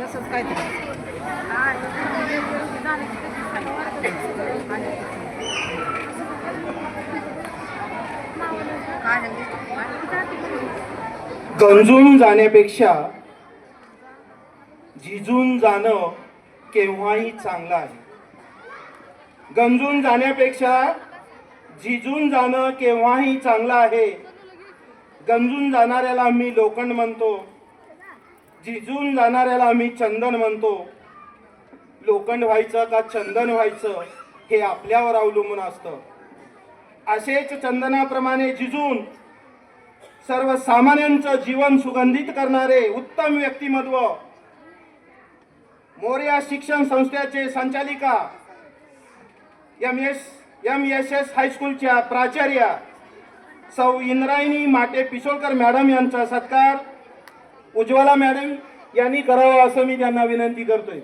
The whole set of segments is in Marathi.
तसंच काहीतरी गंजून जाण्यापेक्षा झिजून जाणं केव्हाही चांगलं आहे. गंजून जाण्यापेक्षा झिजून जाणं केव्हाही चांगलं आहे. गंजून जाणाऱ्याला मी लोखंड म्हणतो, झिजून जाणाऱ्याला मी चंदन म्हणतो. लोखंड व्हायचं का चंदन व्हायचं हे आपल्यावर अवलंबून असतं. असेच चंदनाप्रमाणे झिजून सर्वसामान्यांचं जीवन सुगंधित करणारे उत्तम व्यक्तिमत्व मोरया शिक्षण संस्थेचे संचालिका MSS हायस्कूलच्या प्राचार्या सौ इंद्रायणी माटे पिसोळकर मॅडम यांचा सत्कार उज्ज्वला मॅडम यांनी करावा असं मी त्यांना विनंती करतोय.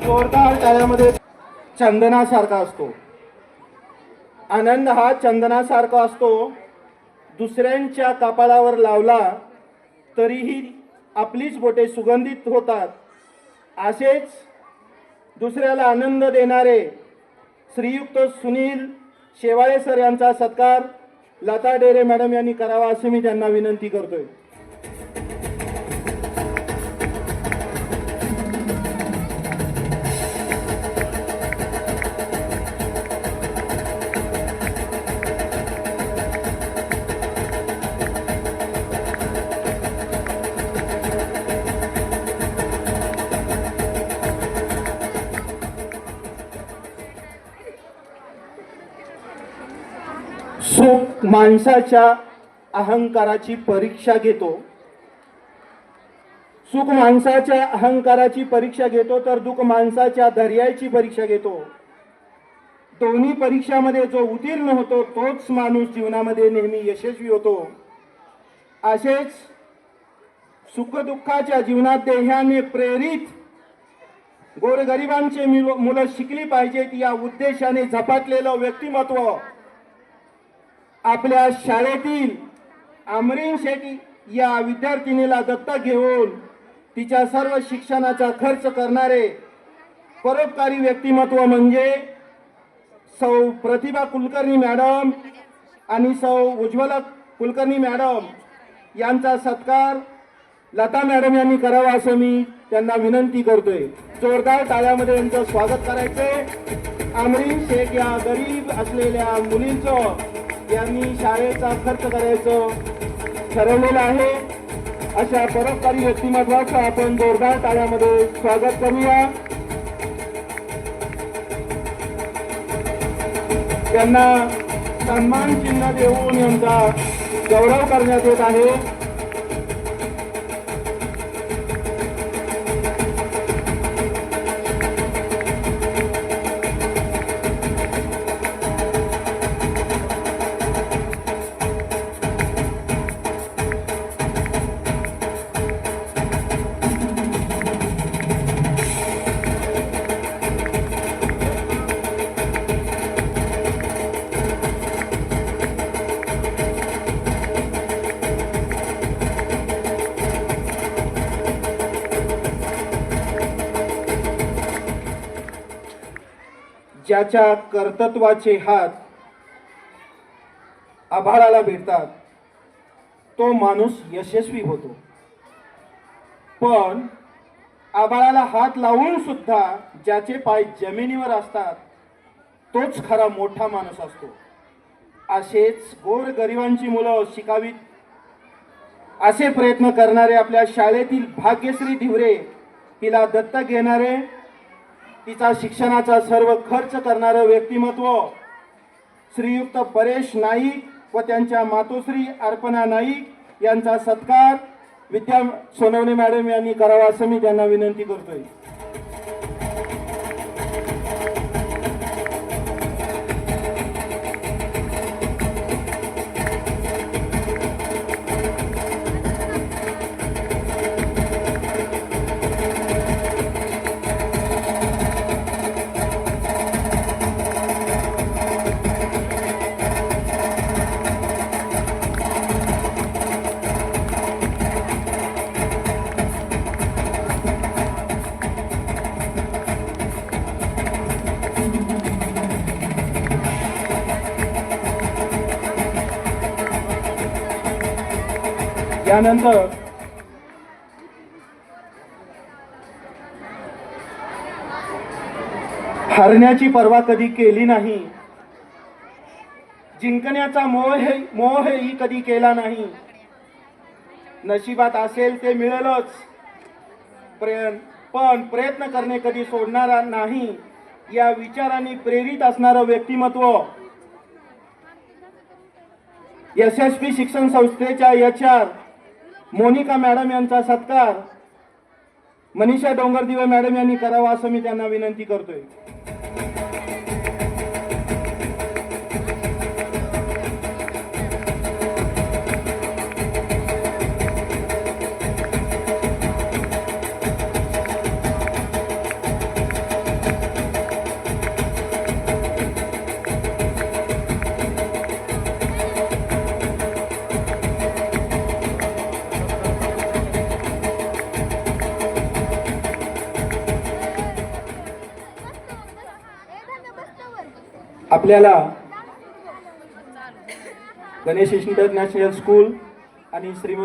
जोरदार टाळ्यामध्ये चंदनासारखा असतो. आनंद हा चंदनासारखा असतो. दुसऱ्यांच्या कपाळावर लावला तरीही आपलीच बोटे सुगंधित होतात. असेच दुसऱ्याला आनंद देणारे श्रीयुक्त सुनील शेवाळे सर यांचा सत्कार लता डेरे मॅडम यांनी करावा असे मी त्यांना विनंती करतोय. सुख माणसाच्या अहंकाराची परीक्षा घेतो. सुख माणसाच्या अहंकाराची परीक्षा घेतो तर दुःख माणसाच्या धैर्याची परीक्षा घेतो. दोन्ही परीक्षामध्ये जो उत्तीर्ण होतो तोच माणूस जीवनामध्ये नेहमी यशस्वी होतो. असेच सुखदुःखाच्या जीवनात देहाने प्रेरित गोरगरिबांचे मुलं शिकली पाहिजेत या उद्देशाने झपाटलेलं व्यक्तिमत्व आपल्या शाळेतील अमरीन शेट्टी या विद्यार्थिनीला दत्तक घेऊन तिच्या सर्व शिक्षणाचा खर्च करणारे परोपकारी व्यक्तिमत्व म्हणजे सौ प्रतिभा कुलकर्णी मॅडम आणि सौ उज्ज्वला कुलकर्णी मॅडम यांचा सत्कार लता मॅडम यांनी करावा असं मी त्यांना विनंती करतोय. जोरदार टाळ्यामध्ये यांचं स्वागत करायचंय. अमरीन शेख या गरीब असलेल्या मुलींचं यांनी शाळेचा खर्च करायचं ठरवलेलं आहे. अशा परोपकारी व्यक्तिमत्वाचं आपण जोरदार टाळ्यामध्ये स्वागत करूया. त्यांना सन्मान चिन्ह देऊन यांचा गौरव करण्यात येत आहे. ज्याच्या कर्तृत्वाचे हात आभाळाला भेटतात तो माणूस यशस्वी होतो. पण आभाळाला हात लावून सुद्धा ज्याचे पाय जमिनीवर असतात तोच खरा मोठा माणूस असतो. असेच गोरगरिबांची मुलं शिकावीत असे प्रयत्न करणारे आपल्या शाळेतील भाग्यश्री धिवरे तिला दत्तक घेणारे तिचा शिक्षणाचा सर्व खर्च करणारं व्यक्तिमत्व श्रीयुक्त परेश नाईक व त्यांच्या मातोश्री अर्पणा नाईक यांचा सत्कार विद्या सोनवणे मॅडम यांनी करावा असं मी त्यांना विनंती करतोय. त्यानंतर हरण्याची पर्वा कधी केली नाही, जिंकण्याचा मोहही कधी केला नाही. नशिबात असेल ते मिळेलच, पण प्रयत्न करणे कधी सोडणारा नाही. या विचारांनी प्रेरित असणारं व्यक्तिमत्व यशस्वी शिक्षण संस्थेच्या HR मोनिका मॅडम यांचा सत्कार मनीषा डोंगरदिवे मॅडम यांनी करावा असं मी त्यांना विनंती करतोय. आपल्याला गणेश इंटरनॅशनल स्कूल आणि श्रीमंत